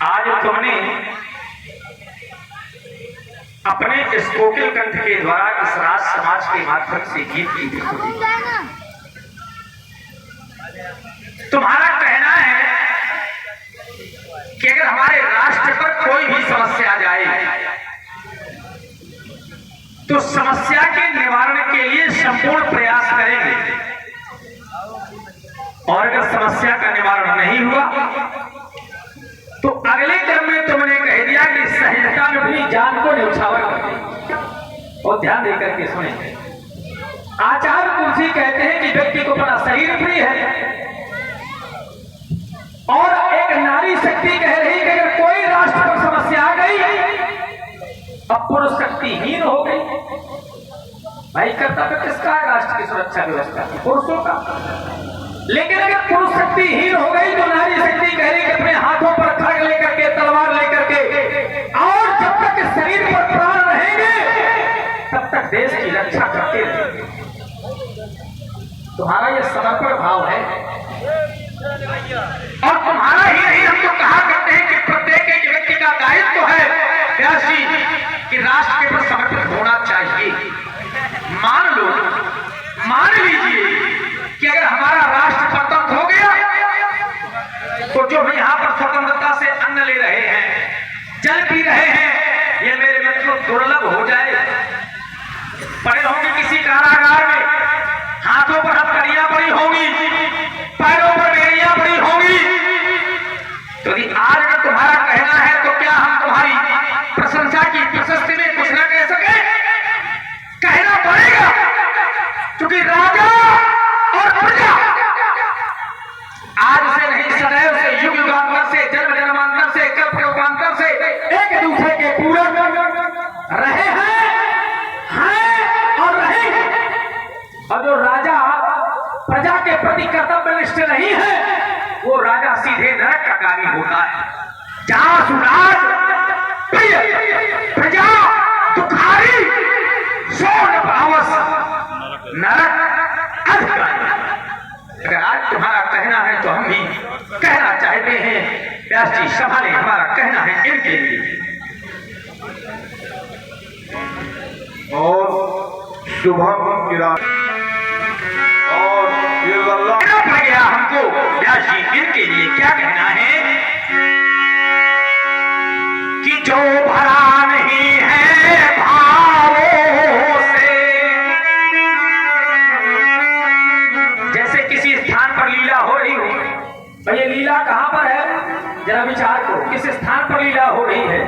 आज तुमने अपने स्पोकन कंठ के द्वारा इस राज समाज के माध्यम से गीत की तुम्हारा कहना है कि अगर हमारे राष्ट्र पर कोई भी समस्या जाए तो समस्या के निवारण के लिए संपूर्ण प्रयास करेंगे, और अगर समस्या का निवारण नहीं हुआ तो अगले क्रम में तुमने कह दिया कि सहजता में अपनी जान को न्यौछावर कर। और ध्यान देकर के सुने, आचार्य तुलसी कहते हैं कि व्यक्ति को अपना शरीर प्रिय है, और एक नारी शक्ति कह रही कि अगर कोई राष्ट्र पर समस्या आ गई अब पुरुष शक्तिहीन हो गई। भाई कर्तव्य किसका है? राष्ट्र की सुरक्षा व्यवस्था की, पुरुषों का। लेकिन अगर पुरुष शक्तिहीन हो गई तो नारी शक्ति कह रही कि अपने हाथों पर खड्ग लेकर के, तलवार लेकर के, और जब तक शरीर पर प्राण रहेंगे तब तक देश की रक्षा करते रहेंगे। तुम्हारा यह समर्पण भाव है, और तुम्हारा ही नहीं, हम तो कहा करते हैं कि प्रत्येक एक व्यक्ति का दायित्व है व्यास जी कि राष्ट्र के प्रति समर्पित होना चाहिए। मान लीजिए कि अगर हमारा राष्ट्र स्वतंत्र हो गया तो जो भी यहाँ पर स्वतंत्रता से अन्न ले रहे हैं, जल पी रहे हैं, ये मेरे मित्रों दुर्लभ हो जाए। पड़े होंगे किसी कारागार में, हाथों पर हथकड़ियां पड़ी होंगी, पैरों पर बेड़ियां पड़ी होंगी। तो यदि आज अगर तुम्हारा कहना है तो क्या हम तुम्हारी प्रशंसा की प्रशस्ति में कुछ न कह सके? कहना पड़ेगा, क्योंकि राजा और प्रजा आज से नहीं, सदैव से, युग युगांतर से, जन्म जन्मांतर से, कल्प कल्पांतर से एक दूसरे के पूरक रहे हैं और रहेंगे। और जो राजा प्रजा के प्रति कर्तव्यनिष्ठ नहीं है वो राजा सीधे नरक का गामी होता है। जहां सुराज प्रिय प्रजा दुखारी सोन भावस नरक अधिकारी। अगर आज तुम्हारा कहना है तो हम भी कहना चाहते हैं, व्यास जी संभाले, हमारा कहना है इनके लिए। और शुभम गिरा और ये पड़ गया हमको, व्यास जी इनके लिए क्या कहना है कि जो भरा नहीं है भावों से, जैसे किसी स्थान पर लीला हो रही हो, और ये लीला कहां पर है जरा विचार करो। किस स्थान पर लीला हो रही है,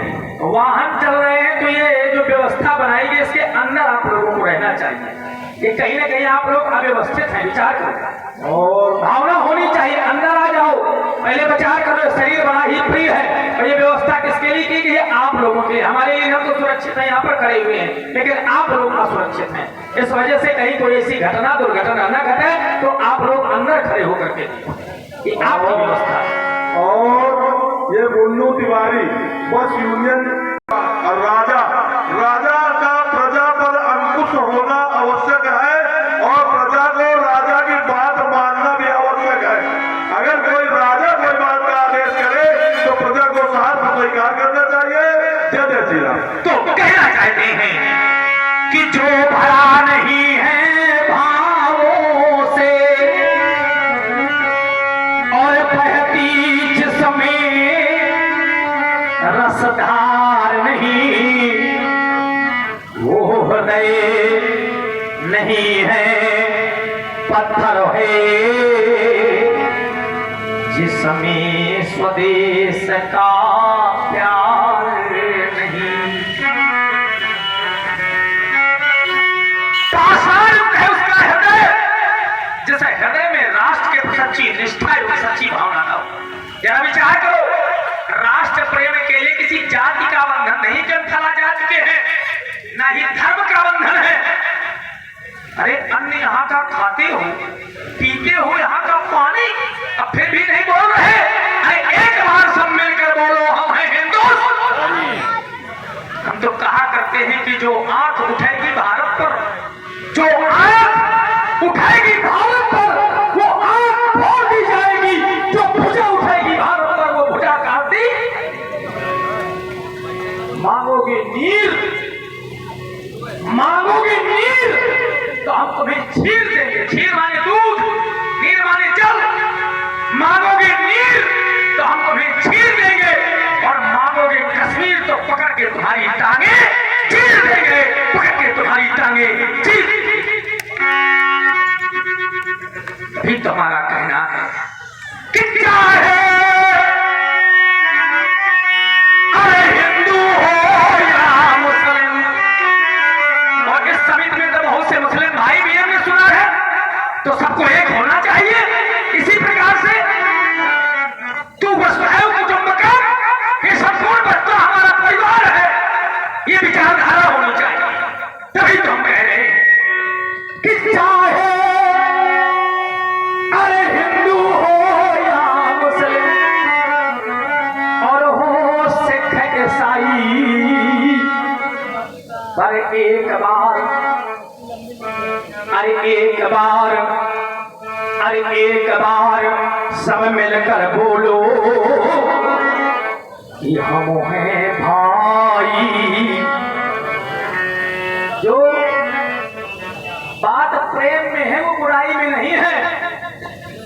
वाहन चल रहे हैं, तो ये जो व्यवस्था बनाई गई इसके अंदर आप लोगों को रहना चाहिए। ये कहीं ना कहीं आप लोग अव्यवस्थित हैं, विचार करो, और भावना होनी चाहिए, अंदर आ जाओ। पहले विचार करो, शरीर बड़ा ही प्रिय है, और ये व्यवस्था किसके लिए की गई है? आप लोगों के लिए। हमारे लिए हम तो सुरक्षित हैं, यहाँ पर खड़े हुए हैं, लेकिन आप लोग असुरक्षित हैं। इस वजह से कहीं कोई ऐसी घटना दुर्घटना न घटे तो आप लोग अंदर खड़े होकर के ये आपकी व्यवस्था। और ये मुन्नू तिवारी बस यूनियन और राजा का प्रजा पर अंकुश होना आवश्यक है, और प्रजा को राजा की बात मानना भी आवश्यक है। अगर कोई राजा कोई बात का आदेश करे तो प्रजा को साथ स्वीकार करना चाहिए। जय जय श्री राम। तो कहना चाहते हैं कि जो भरा नहीं है भावों से और बहती जिसमें रसधार नहीं, वो हृदय नहीं है पत्थर है जिसमें स्वदेश का प्यार नहीं। पाषाण है उसका हृदय, जैसे हृदय में राष्ट्र के सच्ची निष्ठा एवं सच्ची भावना न हो। जरा विचार करो, राष्ट्र प्रेम के लिए किसी जाति का बंधन नहीं, ग्रंथाला जा चुके हैं, ना ही धर्म का बंधन है। अरे अन्य यहाँ का खाते हो, पीते हो यहाँ का पानी, अब फिर भी नहीं बोल रहे। अरे एक बार सब मिलकर बोलो, हम हैं हिंदू। हम तो कहा करते हैं कि जो आंख उठेगी भारत पर, जो आंख उठेगी भारत पर, वो आंख फोड़ दी जाएगी। एक बार सब मिलकर बोलो कि हम हैं भाई। जो बात प्रेम में है वो बुराई में नहीं है।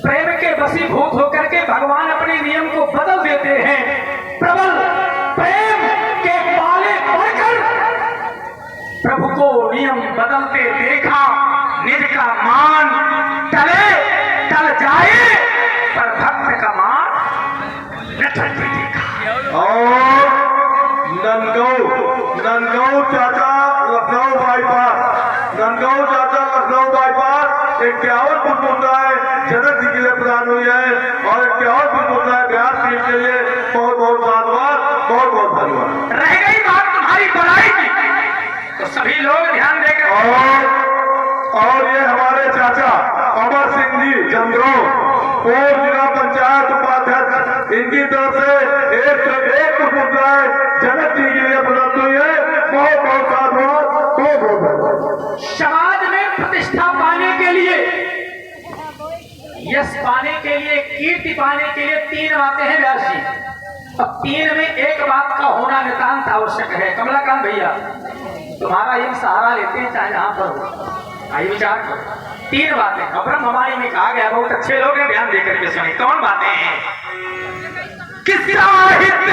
प्रेम के वशीभूत होकर के भगवान अपने नियम को बदल देते हैं। प्रबल प्रेम के पाले पड़कर प्रभु को नियम बदलते देखा। निज का मान टले टल जाए पर भक्त का मान न टलते देखा। और नंदगांव चाचा लखनऊ बाईपास 51 फुटबॉल जनक जी के लिए प्रदान हुई है और 51 फुटबॉल बिहार टीम के लिए बहुत बहुत धन्यवाद। रह गई बात तुम्हारी बड़ाई की तो सभी लोग ध्यान देकर और ये हमारे चाचा अमर सिंह जी चंद्रो पूर्व जिला पंचायत उपाध्यक्ष, इनकी तरफ से 101 फुटबॉल जनक जी के लिए प्रदान हुई है। बहुत बहुत धन्यवाद। समाज में प्रतिष्ठा पाने के लिए, यश पाने के लिए, कीर्ति पाने के लिए 3 बातें हैं व्यास जी। अब 3 में एक बात का होना नितांत आवश्यक है। कमलाकांत भैया तुम्हारा एक सहारा लेते हैं चाहे जहां पर हो। आइए विचार करो। 3 बातें अब्रह्म हमारी में कहा गया। बहुत अच्छे लोग हैं, ध्यान देकर के सुनिए। कौन बातें हैं? किस साहित्य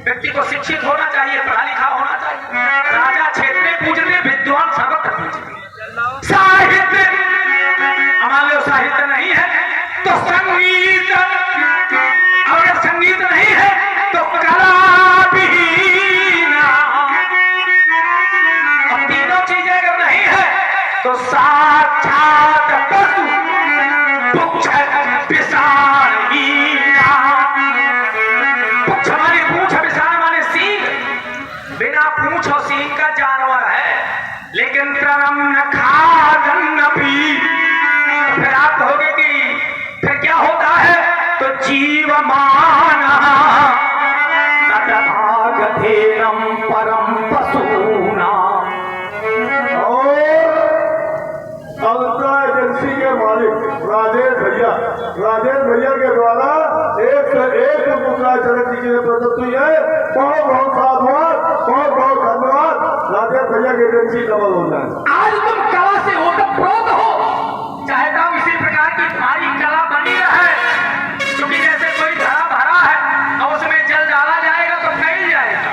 व्यक्ति को शिक्षित होना चाहिए, पढ़ा लिखा होना चाहिए। राजा क्षेत्र पूजते, विद्वान सर्वत्र पूजते। साहित्य हमारे साहित्य नहीं है तो संगीत, अगर संगीत नहीं है तो कला भी ना। अब तीनों चीजें अगर नहीं है तो साक्षात पशु पुच्छ पिसान हीना। पुच्छ माने पूंछ, पिसान माने सींग। बिना पूंछ और सींग का जानवर है लेकिन तृणम न खादन न पी। फिर आप कहोगे कि फिर क्या होता है? तो जीवमान तदभागधेनम परम पशूना। अल्ट्रा एजेंसी के मालिक राजेश भैया के द्वारा 101 फुटबॉल जनक जी के लिए प्रदत्त हुई है। बहुत बहुत साधुवाद, बहुत बहुत धन्यवाद। राजेश भैया की एजेंसी डबल हो जाए। आज तुम कला से ओतप्रोत हो। चाहता हूं इसी प्रकार की तुम्हारी कला बनी रहे। क्योंकि जैसे कोई धरा भरा है और उसमें जल डाला जाएगा तो फैल जाएगा।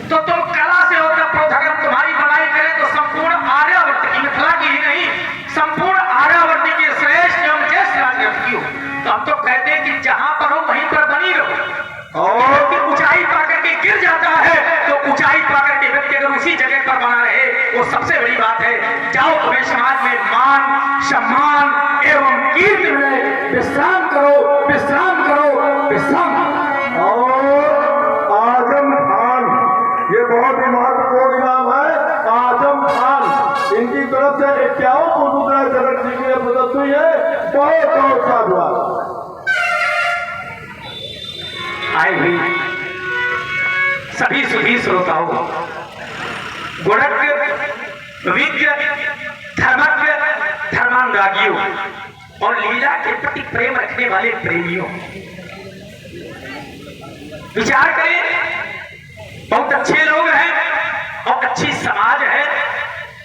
तो तुम कला से ओतप्रोत अगर तुम्हारी बनाई करें तो संपूर्ण आर्यावर्त की, मिथिला की ही नहीं, संपूर्ण आर्यावर्त की श्रेष्ठ एवं ज्येष्ठ राजनीति हो। तो हम तो कहते हैं कि जहां पर हो वहीं पर बनी रहो। और ऊंचाई पाकर के गिर जाता है तो ऊंचाई पाकर के व्यक्ति अगर उसी जगह पर बना रहे वो सबसे बड़ी बात है। जाओ तुम्हें समाज में मान सम्मान एवं कीर्ति मिले। विश्राम करो, विश्राम करो, विश्राम। और आजम खान, ये बहुत ही महत्वपूर्ण नाम है। आजम खान, इनकी तरफ से 51 फुटबॉल जनक जी के लिए प्रदत्त हुई है। बहुत बहुत साधुवाद। आए हुई सभी सुधी श्रोताओं, गुणज्ञ, विज्ञ, धर्मज्ञ, धर्मानुरागियों और लीला के प्रति प्रेम रखने वाले प्रेमियों, विचार करें। बहुत अच्छे लोग हैं और अच्छी समाज है।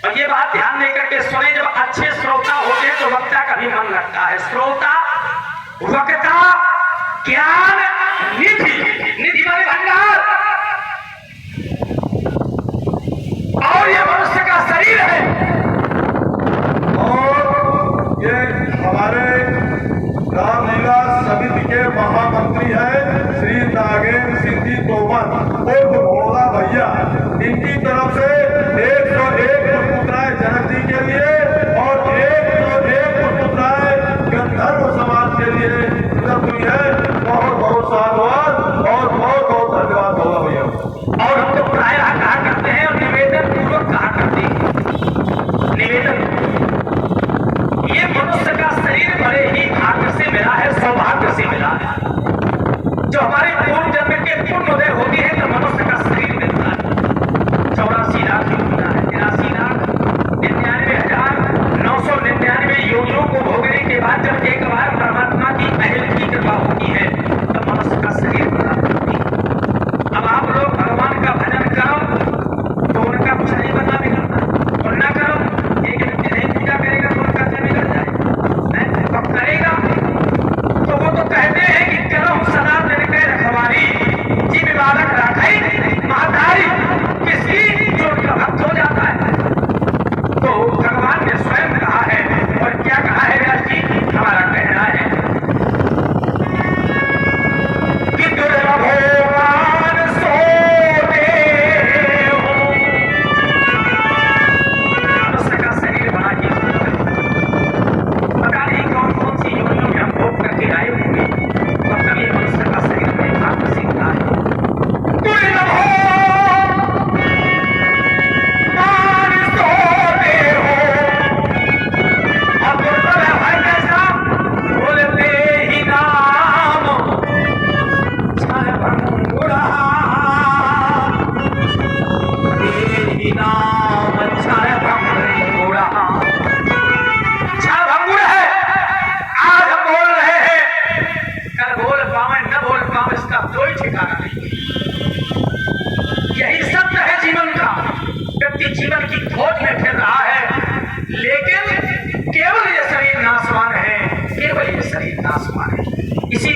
और ये बात ध्यान देकर के सुने, जब अच्छे श्रोता होते हैं तो वक्ता का भी मन लगता है। श्रोता, वक्ता, ज्ञान निधि, निधि माने भंडार, और ये मनुष्य का शरीर है। और ये हमारे रामलीला समिति के महामंत्री हैं श्री नागेंद्र सिंह जी तोमर उर्फ भोला भैया। इनकी तरफ से 101 फुटबॉल जनक जी के लिए और 101 फुटबॉल गंधर्व समाज के लिए प्रदत्त हुई है। बहुत बहुत साधुवाद और बहुत बहुत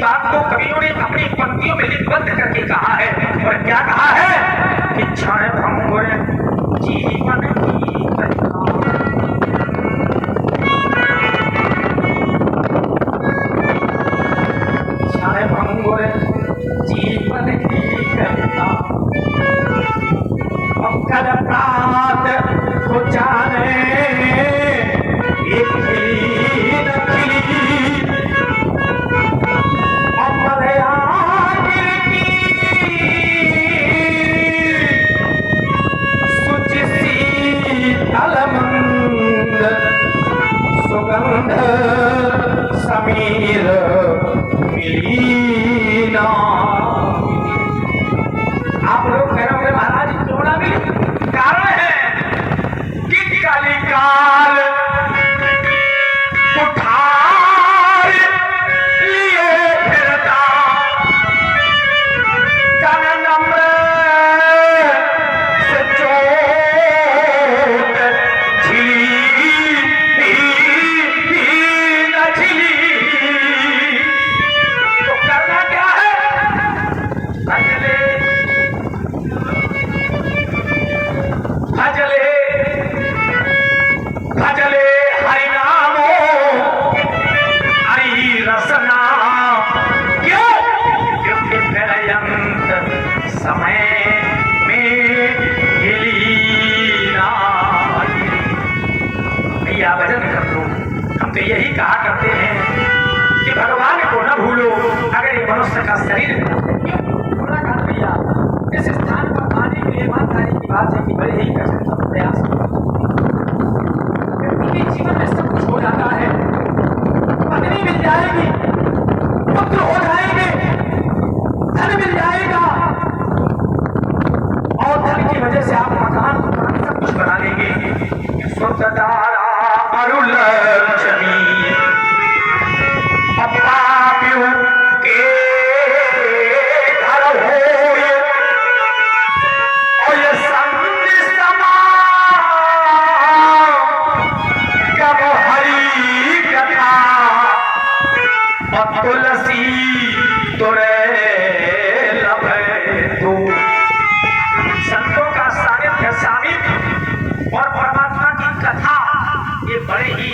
बात को कवियों ने अपनी पंक्तियों में लिखबद्ध करके कहा है। और क्या कहा है कि क्षण भंगुर जीवन की कथा, क्षण भंगुर जीवन की कथा, कल प्रात को जाने एक खिली न खिली, अमर आगे की सुचि शीतल मंद, सुगंध समीर मिली ना। आप लोग कहोगे महाराज क्यों ना मिली? कारण है कि काली काल उठार लिए फिरता, तन नम्र से चोट झिली न झिली। तो करना क्या है? भजले भजले हरि नामो हरि रसना, क्यों? क्योंकि पर्यंत समय में हिलीना। भैया भजन कर लो। हम तो यही कहा करते हैं कि भगवान को न भूलो। अगर ये मनुष्य का शरीर थोड़ा कर भैया, इस स्थान पर आने के लिए ईमानदारी की बात है कि बड़े ही कठिन प्रयास, व्यक्ति के जीवन में सब कुछ हो जाता है। पत्नी मिल जाएगी, पुत्र हो जाएंगे, धन मिल जाएगा, और धन की वजह से आप मकान सब कुछ बना लेंगे। स्वतंत्रता अरुलक्ष्मी पापियों के घर होए, और ये संत समा कब हरि कथा, और तुलसी तुरे लभे तू। संतों का सानिध्य सामिप्य और परमात्मा की कथा ये बड़े ही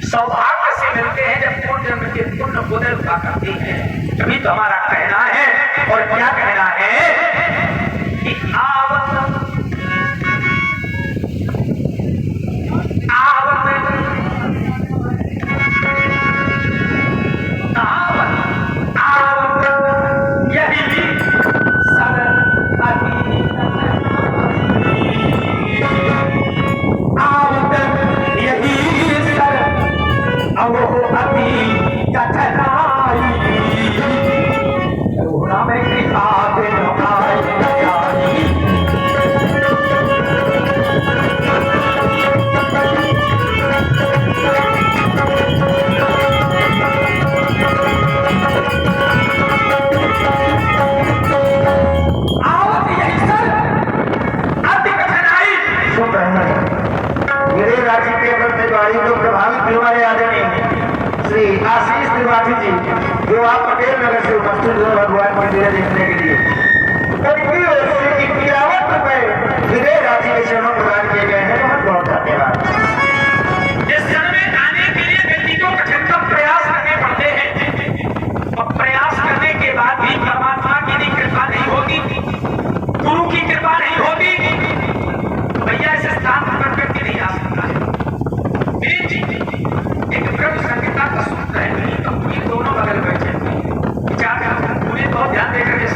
सौभाग्य से मिलते हैं जब पूर्ण जन्म के पुण्य उदय हुआ करते हैं। तभी तो हमारा कहना है। और क्या कहना है कि आवत आवत आवत आवत यही सरल आवत यही अवो अति कठिनाई, करुणा में कृपा दिन आई। आवत यही सर अति कठिनाई। मेरे राज्य के प्रतिवादी को प्रभावित करने आदरणीय श्री आशीष त्रिपाठी जी, जो आप पटेल नगर से उपस्थित हुए भगवान की लीला देखने के लिए, उनकी ओर से 51 रुपए विजय राशि के चरणों प्रदान किए गए हैं। बहुत बहुत धन्यवाद। इस जन्म में आने के लिए व्यक्ति को कठिनतम प्रयास करने पड़ते हैं, और प्रयास करने के बाद भी परमात्मा की यदि कृपा नहीं होती, गुरु की कृपा नहीं होती, तो भैया इस स्थान पर व्यक्ति नहीं आ सकता है। एक ब्रह्म संहिता का सूत्र है, तो ये दोनों बगल बैठे विचार पूरे बहुत ध्यान देकर के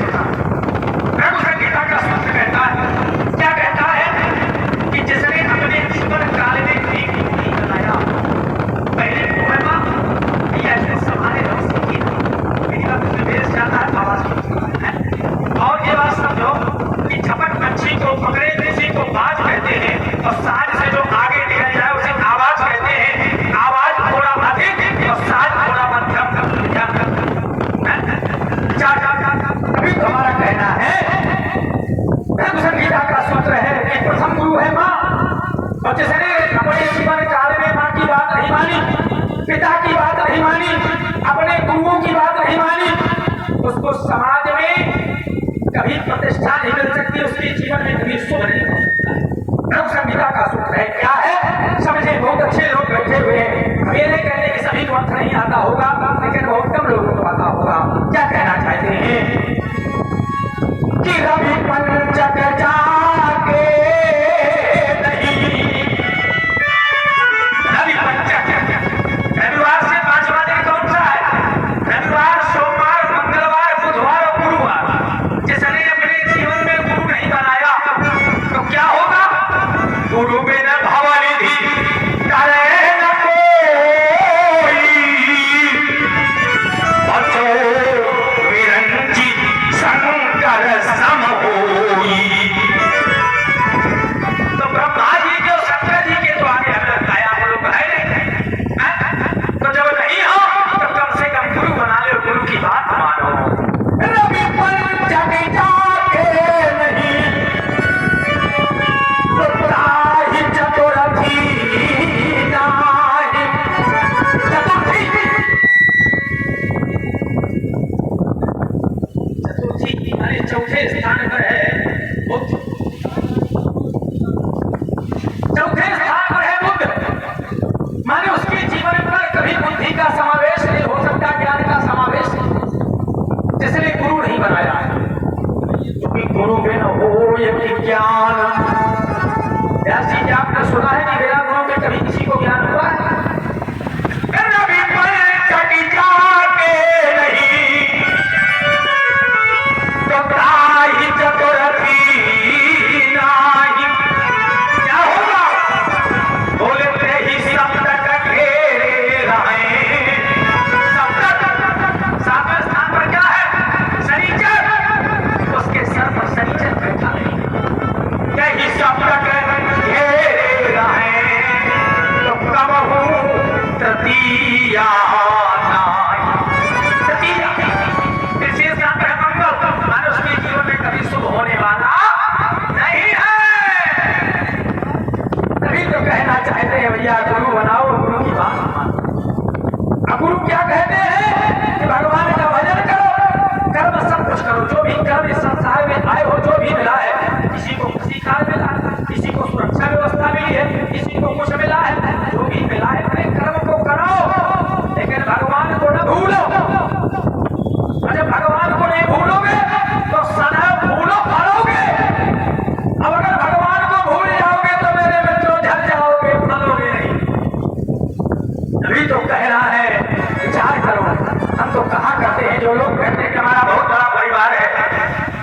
चौथे स्थान पर है बुद्ध। चौथे स्थान पर है बुद्ध, माने उसके जीवन पर कभी बुद्धि का समावेश नहीं हो सकता, ज्ञान का समावेश, जिसने गुरु नहीं बनाया है, क्योंकि गुरु बिन हो यह ज्ञान। ऐसी चीज आपने सुना है कि बिना गुरु के कभी किसी को ज्ञान हुआ है? कभी पलट जाके नहीं तो ताई चतुर्थी नाही। क्या होगा? बोलते ही शब्द का घेरे रहे। शब्द सातवें स्थान पर क्या है? शनिचर। उसके सर पर शनिचर बैठा नहीं, यही शब्द का घेरे रहे तो कब हूँ तृतीया नाई। तृतीया किसी स्थान पर मंगल, मानो उसके जीवन में कभी शुभ होने वाला नहीं है। तभी तो कहना चाहते हैं भैया गुरु बनाओ, गुरु की बात मानो। अब गुरु क्या कहते हैं कि भगवान का भजन करो, कर्म सब कुछ करो, जो भी कर्म इस संसार में आए हो, जो भी मिला है, किसी को किसी काल मिला, किसी को सुरक्षा व्यवस्था मिली है, किसी को कुछ मिला है, जो भी मिला है अपने कर्म को करो, लेकिन भगवान को न भूलो। और जब भगवान को नहीं भूलोगे तो सदैव भूलो फलोगे। अब अगर भगवान को भूल जाओगे तो मेरे मित्रों झड़ जाओगे, फलोगे नहीं। अभी तो कहना है विचार करो। हम तो कहा करते हैं, जो लोग कहते हैं कि हमारा बहुत बड़ा परिवार है,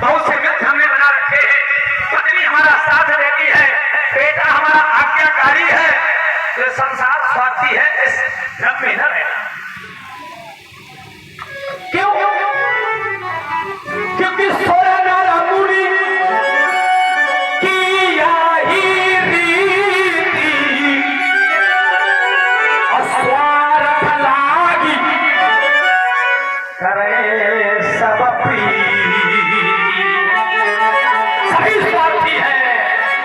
बहुत से मित्र हमने बना रखे हैं, पत्नी हमारा साथ देती है, बेटा हमारा आज्ञाकारी है, तो संसार स्वार्थी है, इस भ्रम में न रहना। क्यों? क्योंकि सोया नारा मुनि की यही रीति, अस्वार्थ लागी करे सब प्रीति। सभी स्वार्थी है,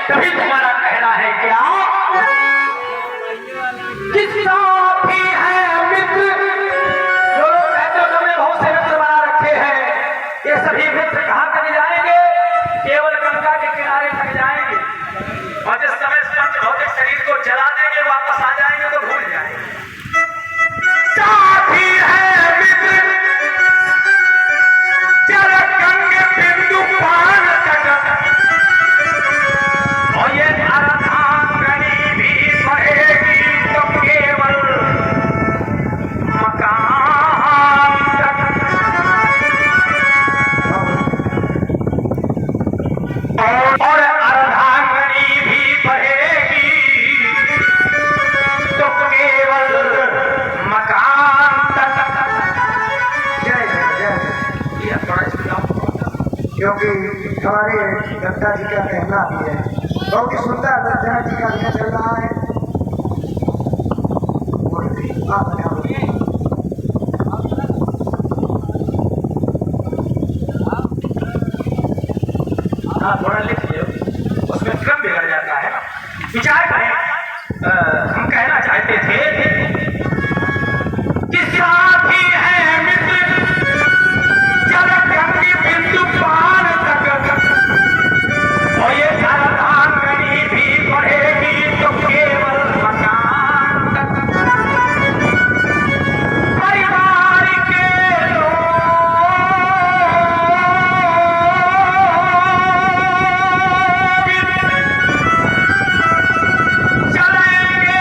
तभी तुम्हारा कहना है क्या कि साथी है मित्र। जो लोग कहते हो हमने बहुत से मित्र बना रखे हैं, ये सभी मित्र कहाँ तक जाएंगे? केवल गंगा के किनारे तक जाएंगे, और जिस समय पंच भौतिक शरीर को जला देंगे वापस आ जाएंगे तो भूल जाएंगे। साथी है मित्र जल गंगे बिंदु पान तक, और ये अर्धांगनी भी बढ़ेगी तो केवल मकान तक। और अर्धांगनी भी बढ़ेगी तो केवल मकान तक। जय जय। ये थोड़ा सुनाओ। क्योंकि हमारे गंगा जी का कहना भी है, बहुत ही सुंदर दर्जना जी का लिखा चल रहा है। आप बताओ। हाँ थोड़ा लिख लियो, उसमें क्रम बिगड़ जाता है। विचार करें, हम कहना चाहते थे कि साथी है मित्र जल गंगे बिंदु पान तक, और ये अर्धांगनी भी बढ़ेगी तो केवल मकान तक। परिवार के लोग चलेंगे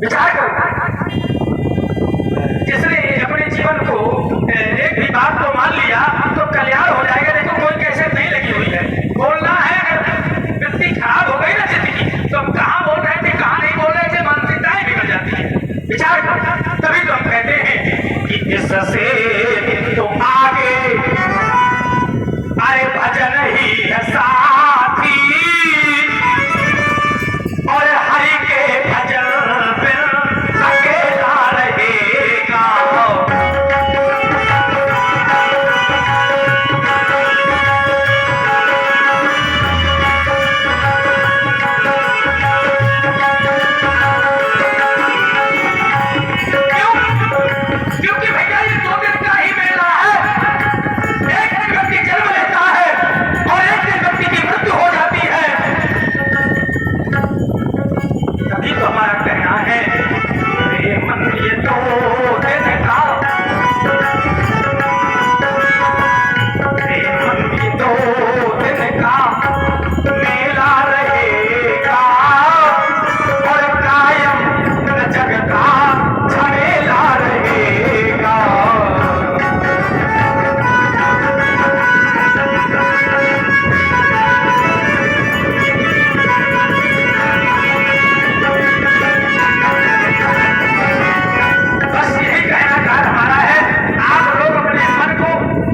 विचार करो, जिसने अपने जीवन को एक भी बात को मान लिया तो कल्याण हो जाएगा। देखो कोई कैसे नहीं लगी हुई है, बोलना है। अगर व्यक्ति खराब हो गई ना जिंदगी, तो हम कहाँ बोल रहे थे कहाँ नहीं बोल रहे थे, मानसिकताएं बिगड़ जाती है। विचार करो, तभी तो हम कहते हैं कि इससे तो आगे अरे भजन ही है साथी, और हरि के भजन बिन अकेला रहेगा। क्योंकि भैया ये 2 दिन का ही मेला है। एक दिन व्यक्ति जन्म लेता है और एक दिन व्यक्ति की मृत्यु हो जाती है। तभी तो हमारा कहना है ये मन ये 2 दिन का, ये मन ये 2 दिन का मेला रहेगा, और कायम जग का झमेला रहेगा। बस यही कहना चाह हमारा है, आप लोग अपने मन को,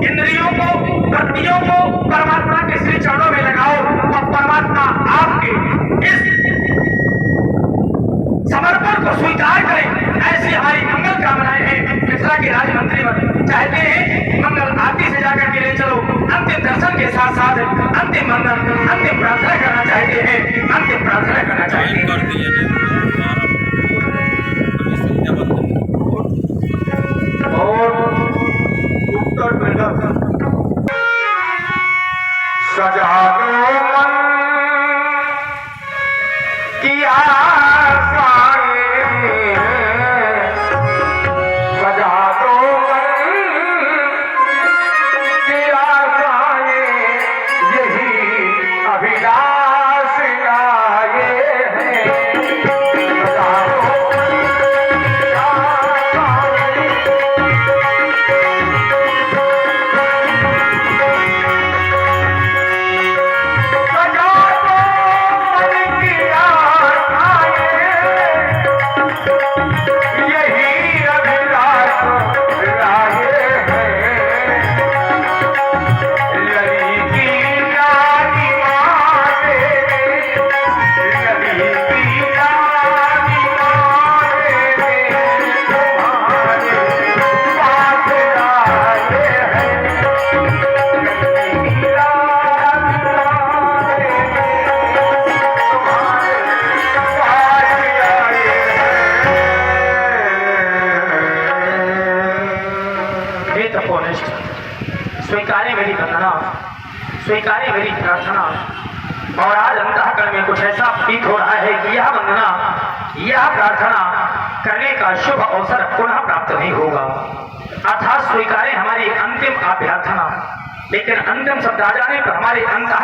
इंद्रियों को, वृत्तियों को परमात्मा के श्री चरणों में लगाओ, और परमात्मा आपके इस समर्पण को स्वीकार करें। ऐसी हमारी मंगल कामनाएं हैं। मिथिला के राज्य मंत्री चाहते हैं मंगल आरती से जाकर के ले चलो, अंतिम दर्शन के साथ साथ अंतिम मंगल, अंतिम प्रार्थना करना चाहते हैं, अंतिम प्रार्थना करना चाहते हैं। और उत्तर प्रदेश सजा दो मन की आशाएं, सजा दो मन की आशाएं, यही अभिलाष आए हैं। सजा दो स्वीकारे मेरी वंदना, स्वीकारे मेरी प्रार्थना। और आज अंतःकरण में कुछ ऐसा प्रतीत हो रहा है कि यह वंदना, यह प्रार्थना करने का शुभ अवसर पुनः प्राप्त नहीं होगा। अर्थात स्वीकारे हमारी अंतिम अभ्यर्थना, लेकिन अंतिम शब्द आ जाने पर हमारे अंतः